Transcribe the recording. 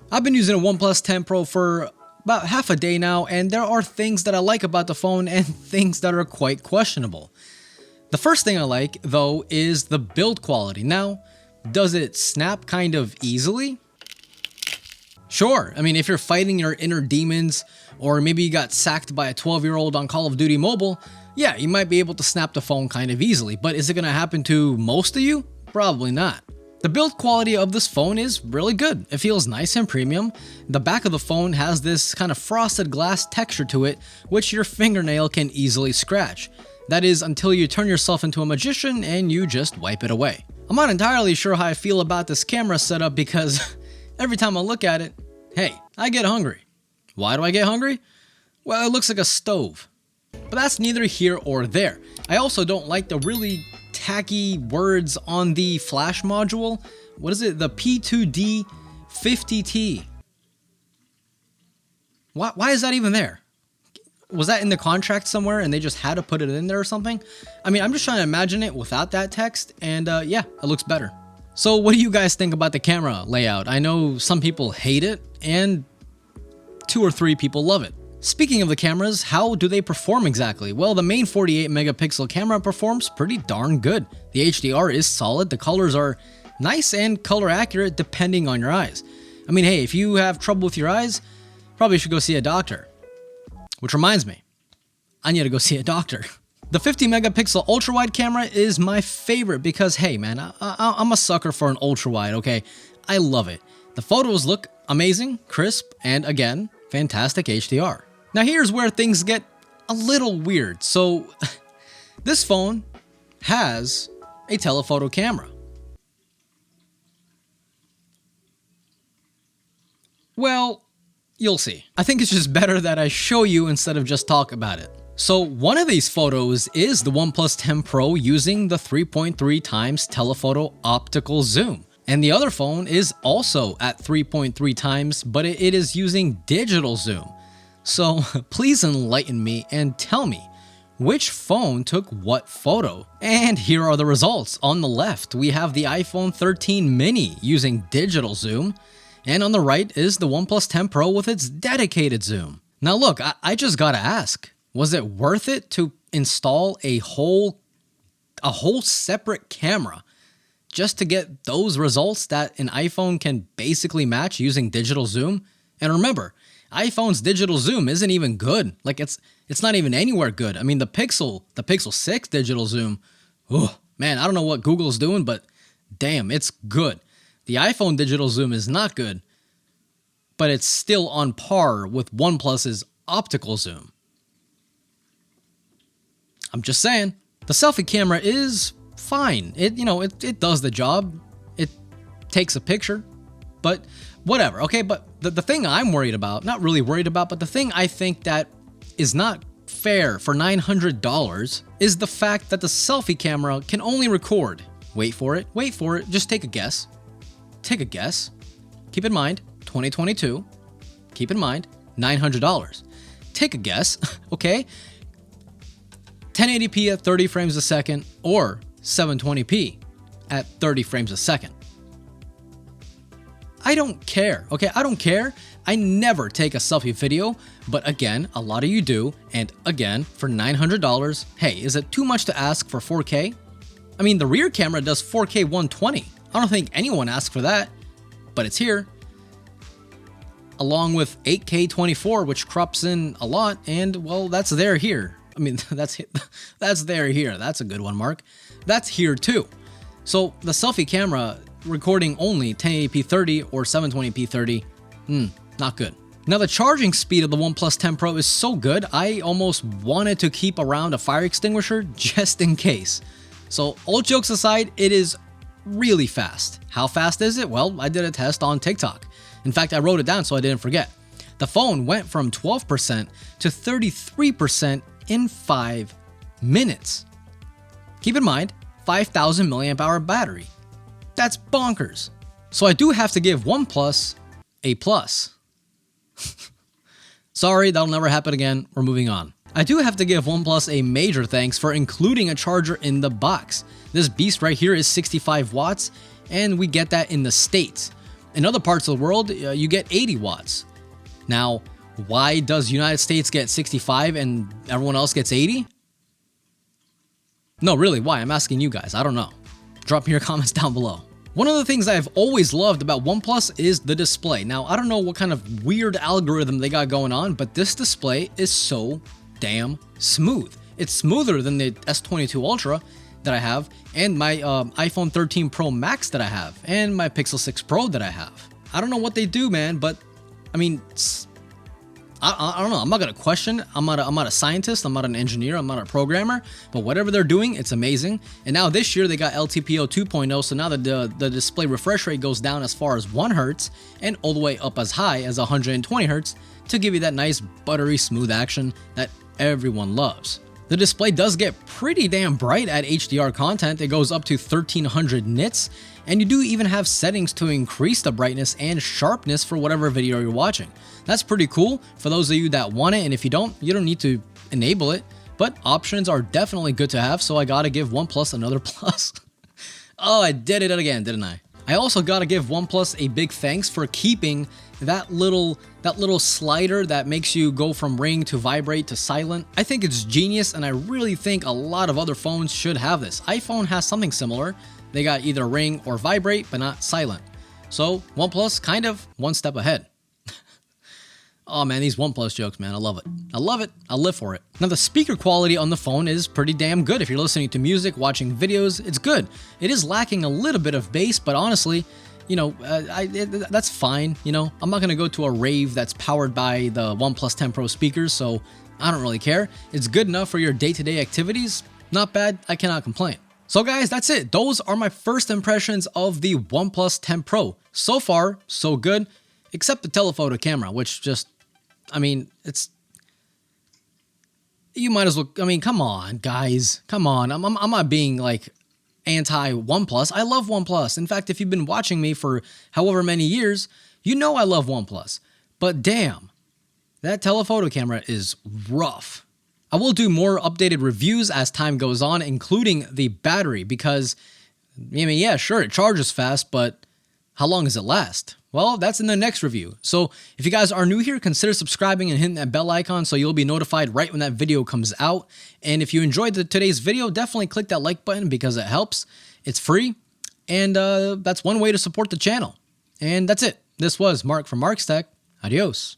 I've been using a OnePlus 10 Pro for about half a day now, and there are things that I like about the phone and things that are quite questionable. The first thing I like, though, is the build quality. Now, does it snap kind of easily? Sure, I mean, if you're fighting your inner demons, or maybe you got sacked by a 12-year-old on Call of Duty Mobile, yeah, you might be able to snap the phone kind of easily, but is it going to happen to most of you? Probably not. The build quality of this phone is really good. It feels nice and premium. The back of the phone has this kind of frosted glass texture to it, which your fingernail can easily scratch. That is until you turn yourself into a magician and you just wipe it away. I'm not entirely sure how I feel about this camera setup because every time I look at it, hey, I get hungry. Why do I get hungry? Well, it looks like a stove. But that's neither here or there. I also don't like the really tacky words on the flash module. What is it? The P2D 50T. Why is that even there? Was that in the contract somewhere and they just had to put it in there or something? I mean, I'm just trying to imagine it without that text, and yeah, it looks better. So what do you guys think about the camera layout? I know some people hate it, and 2 or 3 people love it. Speaking of the cameras, how do they perform exactly? Well, the main 48 megapixel camera performs pretty darn good. The HDR is solid, the colors are nice and color accurate depending on your eyes. I mean, hey, if you have trouble with your eyes, probably should go see a doctor. Which reminds me, I need to go see a doctor. The 50 megapixel ultra-wide camera is my favorite because, hey man, I'm a sucker for an ultra-wide, okay? I love it. The photos look amazing, crisp, and again, fantastic HDR. Now here's where things get a little weird. So this phone has a telephoto camera. Well, you'll see. I think it's just better that I show you instead of just talk about it. So one of these photos is the OnePlus 10 Pro using the 3.3 times telephoto optical zoom. And the other phone is also at 3.3 times, but it is using digital zoom. So please enlighten me and tell me which phone took what photo. And here are the results. On the left, we have the iPhone 13 mini using digital zoom. And on the right is the OnePlus 10 Pro with its dedicated zoom. Now look, I just gotta ask, was it worth it to install a whole separate camera just to get those results that an iPhone can basically match using digital zoom? And remember, iPhone's digital zoom isn't even good. Like it's not even anywhere good. I mean, the Pixel 6 digital zoom, oh man, I don't know what Google's doing, but damn, it's good. The iPhone digital zoom is not good, but it's still on par with OnePlus's optical zoom. I'm just saying. The selfie camera is fine. It does the job. It takes a picture, but whatever. Okay, but the thing I'm worried about, not really worried about, but the thing I think that is not fair for $900 is the fact that the selfie camera can only record. Wait for it, just take a guess. Take a guess. Keep in mind, 2022. Keep in mind, $900. Take a guess, okay? 1080p at 30 frames a second or 720p at 30 frames a second. I don't care, okay? I don't care. I never take a selfie video, but again, a lot of you do, and again, for $900, hey, is it too much to ask for 4K? I mean, the rear camera does 4K 120. I don't think anyone asked for that, but it's here. Along with 8K 24, which crops in a lot, and well, that's there here. I mean, that's there here. That's a good one, Mark. That's here too. So the selfie camera recording only 1080p 30 or 720p 30, not good. Now the charging speed of the OnePlus 10 Pro is so good, I almost wanted to keep around a fire extinguisher just in case. So all jokes aside, it is really fast. How fast is it? Well, I did a test on TikTok. In fact, I wrote it down so I didn't forget. The phone went from 12% to 33% in 5 minutes. Keep in mind, 5,000 milliamp hour battery. That's bonkers. So I do have to give OnePlus a plus. Sorry, that'll never happen again. We're moving on. I do have to give OnePlus a major thanks for including a charger in the box. This beast right here is 65 watts, and we get that in the States. In other parts of the world, you get 80 watts. Now, why does United States get 65 and everyone else gets 80? No, really, why? I'm asking you guys. I don't know. Drop me your comments down below. One of the things I've always loved about OnePlus is the display. Now, I don't know what kind of weird algorithm they got going on, but this display is so damn smooth. It's smoother than the S22 Ultra that I have, and my iPhone 13 Pro Max that I have, and my Pixel 6 Pro that I have. I don't know what they do, man, but I mean, I don't know. I'm not gonna question. I'm not a scientist. I'm not an engineer. I'm not a programmer. But whatever they're doing, it's amazing. And now this year they got LTPO 2.0. So now the display refresh rate goes down as far as 1 Hz and all the way up as high as 120 Hz to give you that nice buttery smooth action that everyone loves. The display does get pretty damn bright at HDR content. It goes up to 1300 nits, and you do even have settings to increase the brightness and sharpness for whatever video you're watching. That's pretty cool for those of you that want it, and if you don't need to enable it, but options are definitely good to have, so I gotta give OnePlus another plus. Oh, I did it again, didn't I? I also gotta give OnePlus a big thanks for keeping that little slider that makes you go from ring to vibrate to silent. I think it's genius, and I really think a lot of other phones should have this. iPhone has something similar. They got either ring or vibrate, but not silent. So OnePlus kind of one step ahead. Oh man, these OnePlus jokes, man, I love it. I love it. I live for it. Now the speaker quality on the phone is pretty damn good. If you're listening to music, watching videos, it's good. It is lacking a little bit of bass, but honestly, you know, that's fine. You know, I'm not gonna go to a rave that's powered by the OnePlus 10 Pro speakers, so I don't really care. It's good enough for your day-to-day activities. Not bad. I cannot complain. So guys, that's it. Those are my first impressions of the OnePlus 10 Pro. So far, so good, except the telephoto camera, which just, I mean, you might as well, I mean, come on, guys, come on. I'm not being like anti-OnePlus. I love OnePlus. In fact, if you've been watching me for however many years, you know I love OnePlus. But damn, that telephoto camera is rough. I will do more updated reviews as time goes on, including the battery, because, I mean, yeah, sure, it charges fast, but how long does it last? Well, that's in the next review. So if you guys are new here, consider subscribing and hitting that bell icon so you'll be notified right when that video comes out. And if you enjoyed today's video, definitely click that like button because it helps. It's free, and that's one way to support the channel. And that's it. This was Mark from Mark's Tech. Adios.